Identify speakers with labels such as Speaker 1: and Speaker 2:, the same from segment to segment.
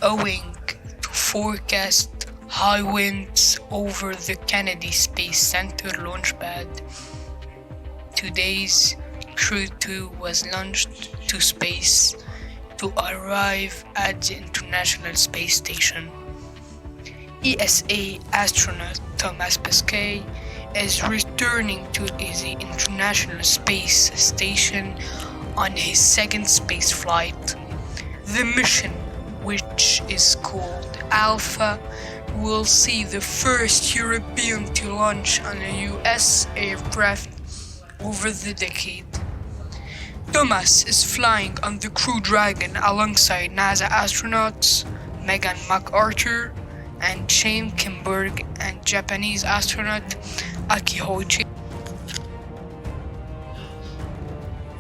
Speaker 1: owing to forecast high winds over the Kennedy Space Center launch pad. Today's Crew 2 was launched to space to arrive at the International Space Station. ESA astronaut Thomas Pesquet is returning to the International Space Station on his second space flight. The mission, which is called Alpha, will see the first European to launch on a US aircraft over the decade. Thomas is flying on the Crew Dragon alongside NASA astronauts Megan McArthur and Shane Kimberg and Japanese astronaut Aki Hoichi.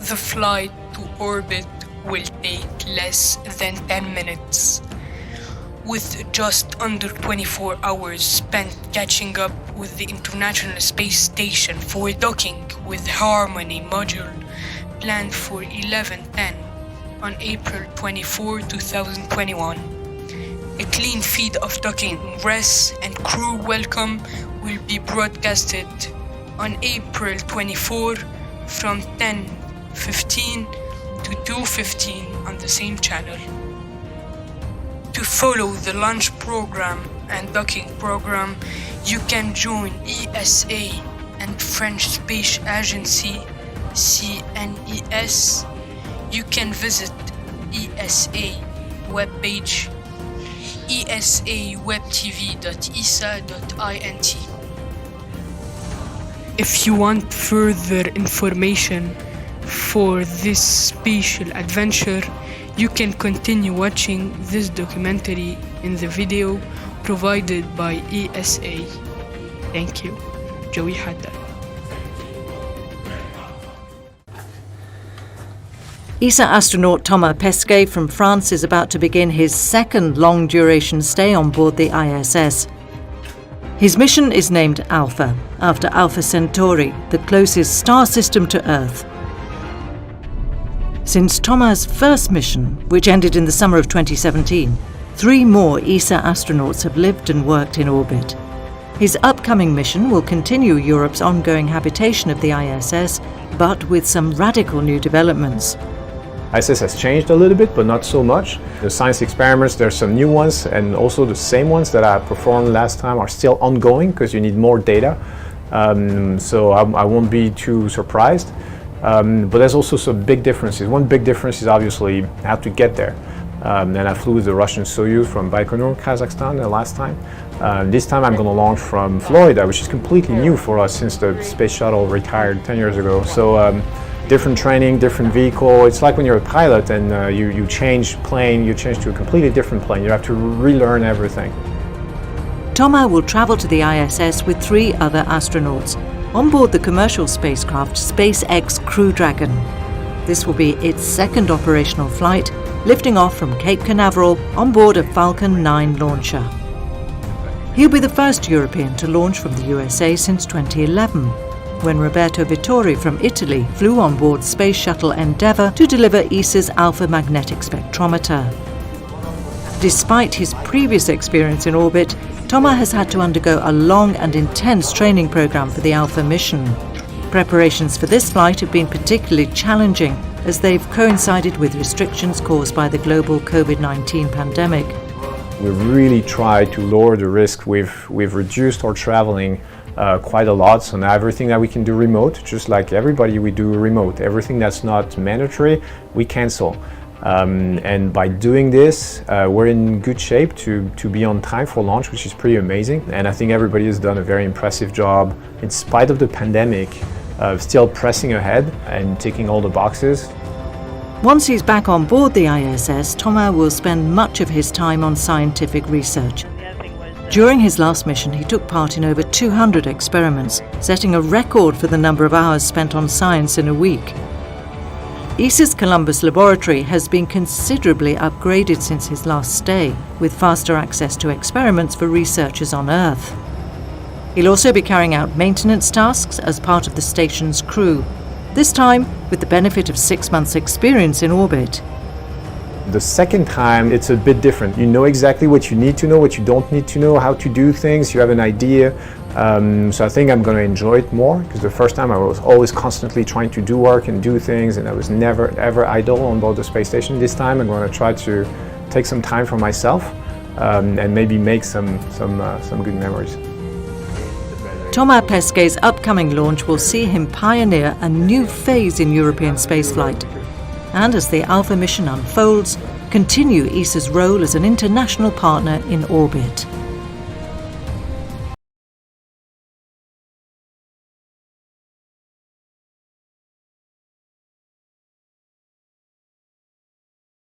Speaker 1: The flight to orbit will take less than 10 minutes, with just under 24 hours spent catching up with the International Space Station for docking with Harmony module planned for 11:10 on April 24, 2021. A clean feed of docking ingress and crew welcome will be broadcasted on April 24 from 10:15 to 2:15 on the same channel. To follow the launch program and docking program, you can join ESA and French Space Agency CNES. You can visit ESA webpage esawebtv.esa.int. If you want further information for this spatial adventure, you can continue watching this documentary in the video provided by ESA. Thank you. Joey Haddad.
Speaker 2: ESA astronaut Thomas Pesquet from France is about to begin his second long-duration stay on board the ISS. His mission is named Alpha, after Alpha Centauri, the closest star system to Earth. Since Thomas' first mission, which ended in the summer of 2017, 3 more ESA astronauts have lived and worked in orbit. His upcoming mission will continue Europe's ongoing habitation of the ISS, but with some radical new developments.
Speaker 3: ISS has changed a little bit, but not so much. The science experiments, there's some new ones, and also the same ones that I performed last time are still ongoing because you need more data. So I won't be too surprised. But there's also some big differences. One big difference is obviously how to get there. And I flew with the Russian Soyuz from Baikonur, Kazakhstan the last time. This time I'm going to launch from Florida, which is completely new for us since the space shuttle retired 10 years ago. So different training, different vehicle. It's like when you're a pilot and you change plane, you change to a completely different plane. You have to relearn everything.
Speaker 2: Thomas will travel to the ISS with 3 other astronauts on board the commercial spacecraft SpaceX Crew Dragon. This will be its second operational flight, lifting off from Cape Canaveral on board a Falcon 9 launcher. He'll be the first European to launch from the USA since 2011, when Roberto Vittori from Italy flew on board Space Shuttle Endeavour to deliver ESA's Alpha magnetic spectrometer. Despite his previous experience in orbit, Thomas has had to undergo a long and intense training program for the Alpha mission. Preparations for this flight have been particularly challenging as they've coincided with restrictions caused by the global COVID-19 pandemic.
Speaker 3: We've really tried to lower the risk. We've reduced our traveling quite a lot, so now everything that we can do remote, just like everybody, we do remote. Everything that's not mandatory, we cancel. And by doing this, we're in good shape to be on time for launch, which is pretty amazing. And I think everybody has done a very impressive job, in spite of the pandemic, still pressing ahead and ticking all the boxes.
Speaker 2: Once he's back on board the ISS, Thomas will spend much of his time on scientific research. During his last mission, he took part in over 200 experiments, setting a record for the number of hours spent on science in a week. ESA's Columbus laboratory has been considerably upgraded since his last stay, with faster access to experiments for researchers on Earth. He'll also be carrying out maintenance tasks as part of the station's crew, this time with the benefit of 6 months' experience in orbit.
Speaker 3: The second time, it's a bit different. You know exactly what you need to know, what you don't need to know, how to do things, you have an idea. So I think I'm going to enjoy it more, because the first time I was always constantly trying to do work and do things, and I was never ever idle on board the space station. This time I'm going to try to take some time for myself and maybe make some good memories.
Speaker 2: Thomas Pesquet's upcoming launch will see him pioneer a new phase in European spaceflight. And as the Alpha mission unfolds, continue ESA's role as an international partner in orbit.